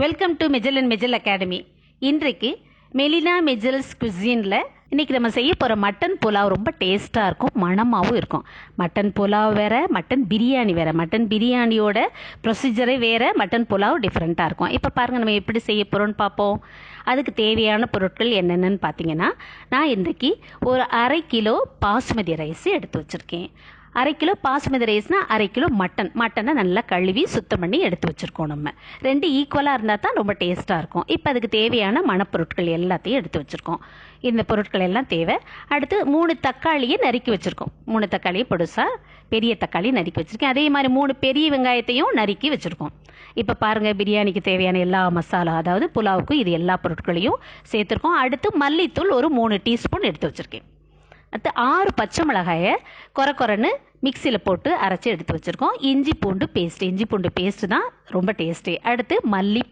Welcome to Mejal and Mejal academy. இன்றைக்கு மெலினா மெஜல்ஸ் குசினில் இன்றைக்கி நம்ம செய்ய போகிற மட்டன் புலாவ் ரொம்ப டேஸ்ட்டாக இருக்கும், மணமாகவும் இருக்கும். மட்டன் புலாவ் வேறு, மட்டன் பிரியாணி வேறு. மட்டன் பிரியாணியோட ப்ரொசீஜரே வேறு, மட்டன் புலாவ் டிஃப்ரெண்ட்டாக இருக்கும். இப்போ பாருங்கள் நம்ம எப்படி செய்ய போகிறோன்னு பார்ப்போம். அதுக்கு தேவையான பொருட்கள் என்னென்னு பார்த்தீங்கன்னா, நான் இன்றைக்கி ஒரு 1/2 கிலோ பாசுமதி ரைஸ் எடுத்து வச்சுருக்கேன். 1/2 கிலோ பாசுமதி ரைஸ்னால் 1/2 கிலோ மட்டனை நல்லா கழுவி சுத்தம் பண்ணி எடுத்து வச்சுருக்கோம். நம்ம 2 ஈக்குவலாக இருந்தால் தான் ரொம்ப டேஸ்ட்டாக இருக்கும். இப்போ அதுக்கு தேவையான மணப்பொருட்கள் எல்லாத்தையும் எடுத்து வச்சுருக்கோம். இந்த பொருட்கள் எல்லாம் தேவை. அடுத்து 3 தக்காளியை நறுக்கி வச்சுருக்கோம். 3 தக்காளியை பொடுசாக பெரிய தக்காளி நறுக்கி வச்சுருக்கேன். அதே மாதிரி 3 பெரிய வெங்காயத்தையும் நறுக்கி வச்சுருக்கோம். இப்போ பாருங்கள், பிரியாணிக்கு தேவையான எல்லா மசாலா, அதாவது புலாவுக்கும் இது எல்லா பொருட்களையும் சேர்த்துருக்கோம். அடுத்து மல்லித்தூள் ஒரு 3 டீஸ்பூன் எடுத்து வச்சுருக்கேன். அடுத்து 6 பச்சை மிளகாயை கொரன்னு மிக்சியில் போட்டு அரைச்சி எடுத்து வச்சுருக்கோம். இஞ்சி பூண்டு பேஸ்ட்டு தான் ரொம்ப டேஸ்ட்டு. அடுத்து மல்லி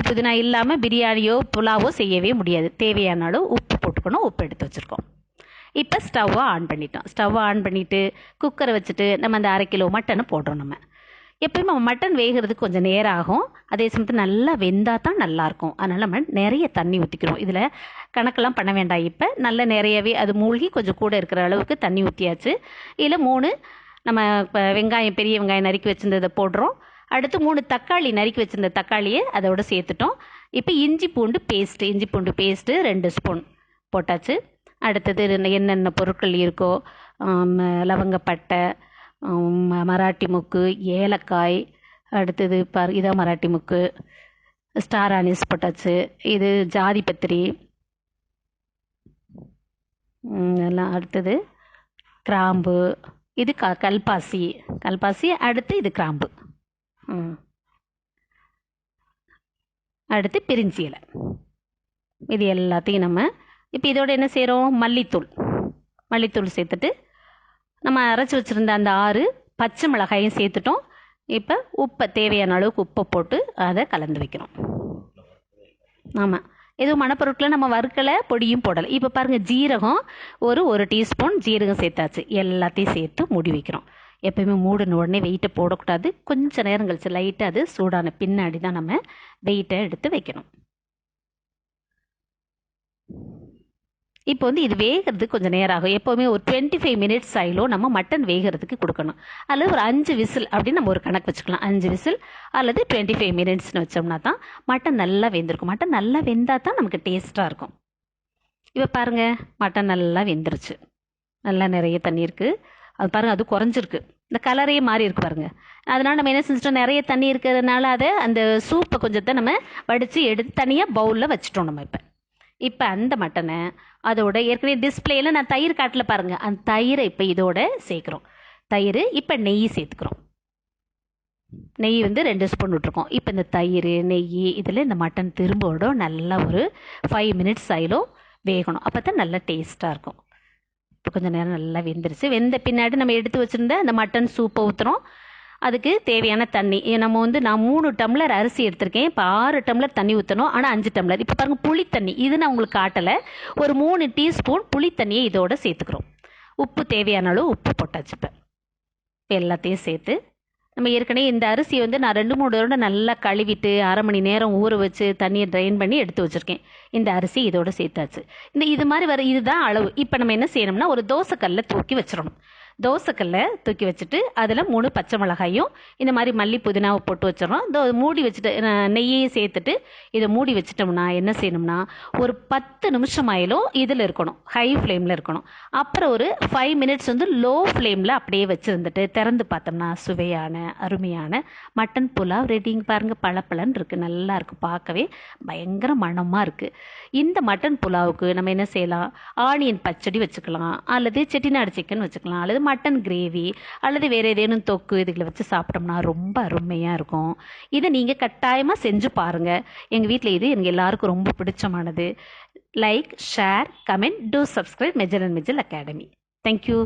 புதினா இல்லாமல் பிரியாணியோ புலாவோ செய்யவே முடியாது. தேவையான அளவு உப்பு போட்டுக்கணும். உப்பு எடுத்து வச்சுருக்கோம். இப்போ ஸ்டவ்வை ஆன் பண்ணிவிட்டு குக்கரை வச்சுட்டு நம்ம அந்த 1/2 கிலோ மட்டனை போடுறோம். நம்ம எப்பயுமே மட்டன் வேகிறதுக்கு கொஞ்சம் நேரம் ஆகும். அதே சமயத்தில் நல்லா வெந்தால் தான் நல்லாயிருக்கும். அதனால் நம்ம நிறைய தண்ணி ஊற்றிக்கிறோம். இதில் கணக்கெல்லாம் பண்ண வேண்டாம். இப்போ நல்ல நிறையவே அது மூழ்கி கொஞ்சம் கூட இருக்கிற அளவுக்கு தண்ணி ஊற்றியாச்சு. இதில் 3 நம்ம இப்போ பெரிய வெங்காயம் நறுக்கி வச்சுருந்ததை போடுறோம். அடுத்து 3 தக்காளி நறுக்கி வச்சுருந்த தக்காளியை அதோடு சேர்த்துட்டோம். இப்போ இஞ்சி பூண்டு பேஸ்ட்டு 2 ஸ்பூன் போட்டாச்சு. அடுத்தது என்னென்ன பொருட்கள் இருக்கோ, லவங்கப்பட்டை, மராட்டி முக்கு, ஏலக்காய், அடுத்தது இதான் மராட்டி முக்கு, ஸ்டார் ஆனிஸ் போட்டாச்சு. இது ஜாதி பத்திரி எல்லாம். அடுத்தது கிராம்பு, இது கல்பாசி. அடுத்து இது கிராம்பு. அடுத்து பிரிஞ்சி இலை. இது எல்லாத்தையும் நம்ம இப்போ இதோட என்ன செய்கிறோம், மல்லித்தூள் சேர்த்துட்டு நம்ம அரைச்சி வச்சுருந்த அந்த 6 பச்சை மிளகாயும் சேர்த்துட்டோம். இப்போ உப்பை தேவையான அளவுக்கு உப்பை போட்டு அதை கலந்து வைக்கிறோம். ஆமாம், எதுவும் மணப்பொருட்களை நம்ம வறுக்கலை, பொடியும் போடலை. இப்போ பாருங்கள், ஜீரகம் ஒரு டீஸ்பூன் ஜீரகம் சேர்த்தாச்சு. எல்லாத்தையும் சேர்த்து மூடி வைக்கிறோம். எப்பயுமே மூடின உடனே வெயிட்டை போடக்கூடாது. கொஞ்சம் நேரம் கழிச்சு லைட்டாக அது சூடான பின்னாடி தான் நம்ம வெயிட்டை எடுத்து வைக்கணும். இப்போ இது வேகிறதுக்கு கொஞ்சம் நேரம் ஆகும். எப்போவுமே ஒரு 25 மினிட்ஸ் ஆயிலும் நம்ம மட்டன் வேகிறதுக்கு கொடுக்கணும். அல்லது ஒரு 5 விசில் அப்படின்னு நம்ம ஒரு கணக்கு வச்சுக்கலாம். 5 விசில் அல்லது 25 மினிட்ஸ்னு வச்சோம்னா தான் மட்டன் நல்லா வெந்திருக்கும். மட்டன் நல்லா வெந்தால் தான் நமக்கு டேஸ்ட்டாக இருக்கும். இப்போ பாருங்கள், மட்டன் நல்லா வெந்துருச்சு. நல்லா நிறைய தண்ணி இருக்குது. அது பாருங்கள், அது குறைஞ்சிருக்கு. இந்த கலரே மாறி இருக்கு பாருங்கள். அதனால் நம்ம என்ன செஞ்சிட்டோம், நிறைய தண்ணி இருக்கிறதுனால அதை அந்த சூப்பை கொஞ்சத்தை நம்ம வடித்து எடுத்து தனியாக பவுலில் வச்சுட்டோம். நம்ம இப்போ அந்த மட்டனை அதோட ஏற்கனவே டிஸ்பிளேயில் நான் தயிர் காட்டில் பாருங்கள், அந்த தயிரை இப்போ இதோட சேர்க்குறோம். தயிர், இப்போ நெய் சேர்த்துக்கிறோம். நெய் 2 ஸ்பூன் விட்டுருக்கோம். இப்போ இந்த தயிர், நெய் இதில் இந்த மட்டன் திரும்போட நல்லா ஒரு 5 மினிட்ஸ் ஆயிலும் வேகணும். அப்போ தான் நல்லா டேஸ்ட்டாக இருக்கும். இப்போ கொஞ்சம் நேரம் நல்லா வெந்துருச்சு. வெந்த பின்னாடி நம்ம எடுத்து வச்சுருந்த அந்த மட்டன் சூப்பை ஊற்றுறோம். அதுக்கு தேவையான தண்ணி நம்ம நான் 3 டம்ளர் அரிசி எடுத்திருக்கேன். இப்போ 6 டம்ளர் தண்ணி ஊற்றணும். ஆனால் 5 டம்ளர். இப்போ பாருங்கள், புளி தண்ணி இது நான் உங்களுக்கு காட்டலை. ஒரு 3 டீஸ்பூன் புளி தண்ணியை இதோட சேர்த்துக்கிறோம். உப்பு தேவையான அளவு உப்பு போட்டாச்சு. இப்போ எல்லாத்தையும் சேர்த்து நம்ம ஏற்கனவே இந்த அரிசியை நான் 2-3 தடவை நல்லா கழுவிட்டு 1/2 மணி நேரம் ஊற வச்சு தண்ணியை ட்ரைன் பண்ணி எடுத்து வச்சுருக்கேன். இந்த அரிசி இதோட சேர்த்தாச்சு. இது மாதிரி இதுதான் அளவு. இப்போ நம்ம என்ன செய்யணும்னா, ஒரு தோசைக்கல்லை தூக்கி வச்சிடணும். தோசைக்கல்லை தூக்கி வச்சுட்டு அதில் 3 பச்சை மிளகாயும் இந்த மாதிரி மல்லி புதினாவை போட்டு வச்சிடறோம். மூடி வச்சுட்டு நெய்யையும் சேர்த்துட்டு இதை மூடி வச்சிட்டோம்னா என்ன செய்யணும்னா, ஒரு 10 நிமிஷம் ஆயிலும் இதில் இருக்கணும், ஹை ஃப்ளேமில் இருக்கணும். அப்புறம் ஒரு 5 மினிட்ஸ் லோ ஃப்ளேமில் அப்படியே வச்சுருந்துட்டு திறந்து பார்த்தோம்னா சுவையான அருமையான மட்டன் புலாவ் ரெடிங்க. பாருங்கள், பளபளன்னு இருக்குது, நல்லா இருக்குது, பார்க்கவே பயங்கர மணமாக இருக்குது. இந்த மட்டன் புலாவுக்கு நம்ம என்ன செய்யலாம், ஆனியன் பச்சடி வச்சுக்கலாம், அல்லது செட்டிநாடு சிக்கன் வச்சுக்கலாம், அல்லது மட்டன் கிரேவி, அல்லது வேறு ஏதேனும் தொக்கு இதுகளை வச்சு சாப்பிட்டோம்னா ரொம்ப அருமையாக இருக்கும். இதை நீங்கள் கட்டாயமாக செஞ்சு பாருங்கள். எங்கள் வீட்டில் இது எங்கள் எல்லாருக்கும் ரொம்ப பிடிச்சமானது. Like, share, comment, do subscribe Mejal and Mejal academy. Thank you.